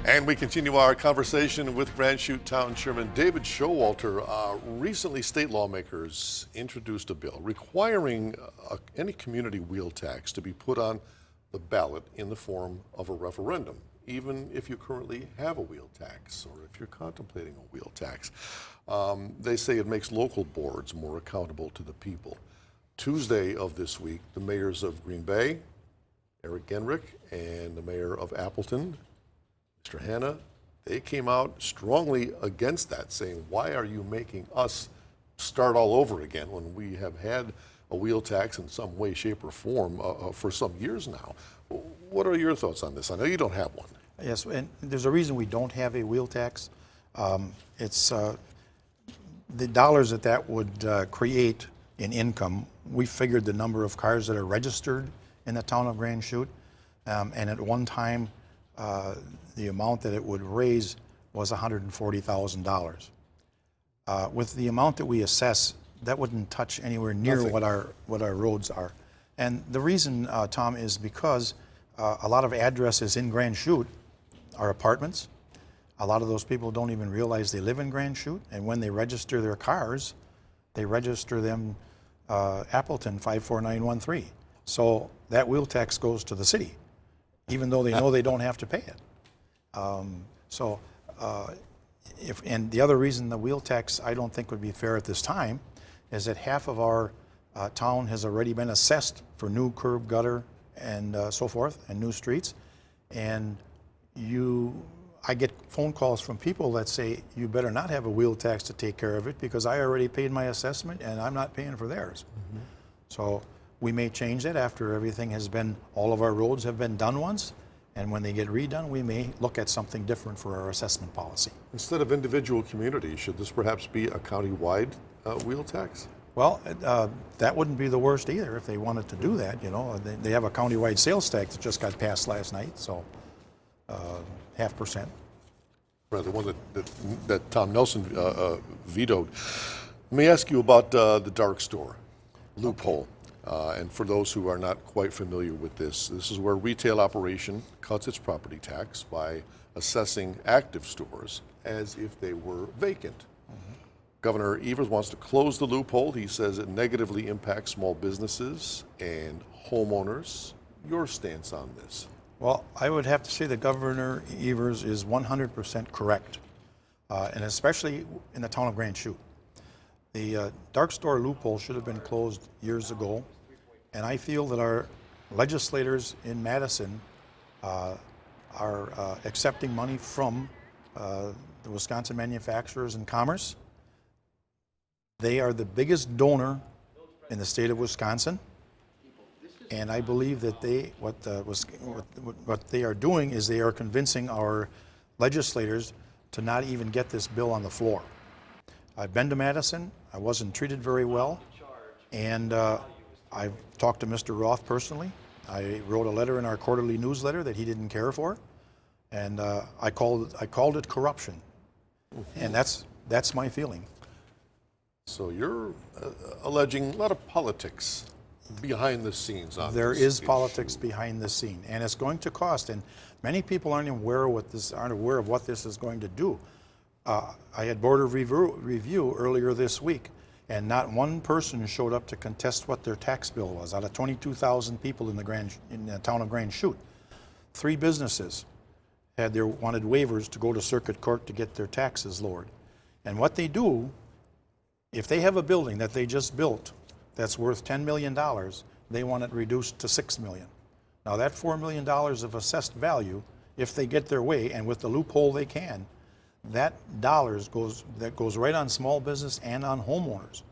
And we continue our conversation with Grand Chute Town Chairman David Schowalter. Recently, state lawmakers introduced a bill requiring any community wheel tax to be put on the ballot in the form of a referendum, even if you currently have a wheel tax or if you're contemplating a wheel tax. They say it makes local boards more accountable to the people. Tuesday of this week, the mayors of Green Bay, Eric Genrich, and the mayor of Appleton, Mr. Hanna, they came out strongly against that, saying, why are you making us start all over again when we have had a wheel tax in some way, shape, or form for some years now? What are your thoughts on this? I know you don't have one. Yes, and there's a reason we don't have a wheel tax. It's the dollars that would create in income. We figured the number of cars that are registered in the town of Grand Chute, and at one time, the amount that it would raise was $140,000. With the amount that we assess, that wouldn't touch anywhere near what our roads are. And the reason, Tom, is because a lot of addresses in Grand Chute are apartments. A lot of those people don't even realize they live in Grand Chute, and when they register their cars, they register them Appleton 54913. So that wheel tax goes to the city, even though they know they don't have to pay it. And the other reason the wheel tax I don't think would be fair at this time is that half of our town has already been assessed for new curb, gutter, and so forth, and new streets. And I get phone calls from people that say, you better not have a wheel tax to take care of it because I already paid my assessment and I'm not paying for theirs. Mm-hmm. So we may change that after everything has been, all of our roads have been done once. And when they get redone, we may look at something different for our assessment policy. Instead of individual communities, should this perhaps be a county-wide wheel tax? Well, that wouldn't be the worst either if they wanted to do that. You know, they have a county-wide sales tax that just got passed last night, so 0.5%. Right, the one that Tom Nelson vetoed. Let me ask you about the dark store loophole. Okay. And for those who are not quite familiar with this is where retail operation cuts its property tax by assessing active stores as if they were vacant. Mm-hmm. Governor Evers wants to close the loophole. He says it negatively impacts small businesses and homeowners. Your stance on this? Well, I would have to say that Governor Evers is 100% correct, and especially in the town of Grand Chute. The dark store loophole should have been closed years ago. And I feel that our legislators in Madison are accepting money from the Wisconsin Manufacturers and Commerce. They are the biggest donor in the state of Wisconsin. And I believe that what they are doing is they are convincing our legislators to not even get this bill on the floor. I've been to Madison. I wasn't treated very well. And I've talked to Mr. Roth personally. I wrote a letter in our quarterly newsletter that he didn't care for, and I called it corruption, and that's my feeling. So you're alleging a lot of politics behind the scenes on this. There is politics behind the scene, and it's going to cost. And many people aren't aware of what this is going to do. I had board of review earlier this week. And not one person showed up to contest what their tax bill was out of 22,000 people in the town of Grand Chute. 3 businesses wanted waivers to go to circuit court to get their taxes lowered. And what they do, if they have a building that they just built that's worth $10 million, they want it reduced to $6 million. Now that $4 million of assessed value, if they get their way, and with the loophole they can, that goes right on small business and on homeowners.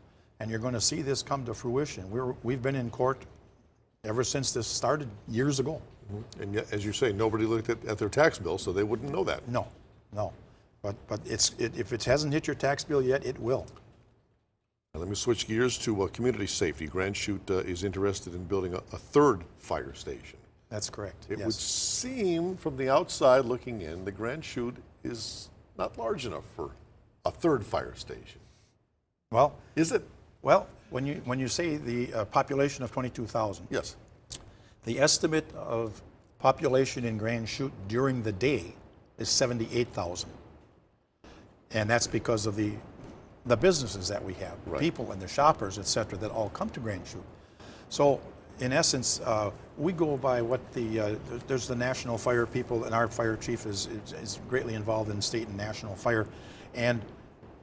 And you're going to see this come to fruition. We've been in court ever since this started years ago. Mm-hmm. And yet, as you say, nobody looked at their tax bill, so they wouldn't know that. No. But if it hasn't hit your tax bill yet, it will. Now, let me switch gears to community safety. Grand Chute is interested in building a 3rd fire station. That's correct. It would seem from the outside looking in, the Grand Chute is not large enough for a 3rd fire station. Well, is it? Well, when you say the population of 22,000, yes, the estimate of population in Grand Chute during the day is 78,000. And that's because of the businesses that we have, Right. people and the shoppers, et cetera, that all come to Grand Chute. So in essence, we go by what there's the national fire people, and our fire chief is greatly involved in state and national fire. And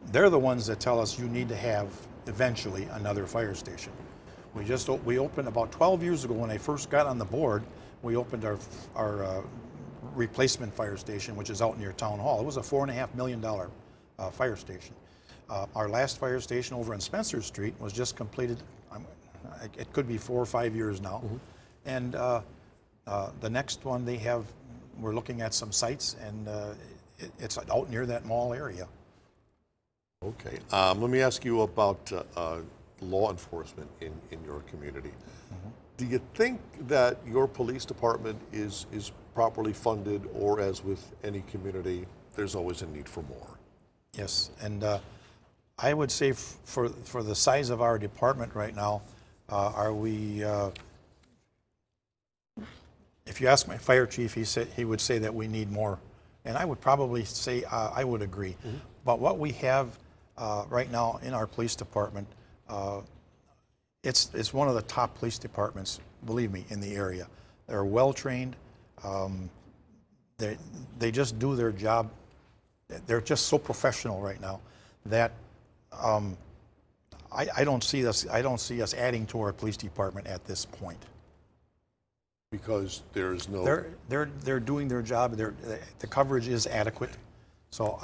they're the ones that tell us you need to have eventually another fire station. We opened about 12 years ago when I first got on the board. We opened our replacement fire station, which is out near Town Hall. It was a $4.5 million fire station. Our last fire station over on Spencer Street was just completed. It could be 4 or 5 years now. Mm-hmm. And the next one we're looking at some sites, and it's out near that mall area. Okay. Let me ask you about law enforcement in your community. Mm-hmm. Do you think that your police department is properly funded, or as with any community, there's always a need for more? Yes, and I would say for the size of our department right now, if you ask my fire chief, he would say that we need more, and I would probably say I would agree. Mm-hmm. But what we have right now in our police department, it's one of the top police departments, believe me, in the area. They're well trained. They just do their job. They're just so professional right now that I don't see us adding to our police department at this point. Because there's no... They're doing their job. The coverage is adequate. So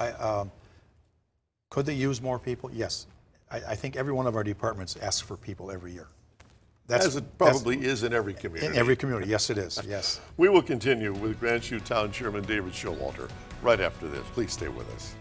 could they use more people? Yes. I think every one of our departments asks for people every year. As it probably is in every community. In every community, yes it is, yes. We will continue with Grand Chute Town Chairman David Schowalter right after this. Please stay with us.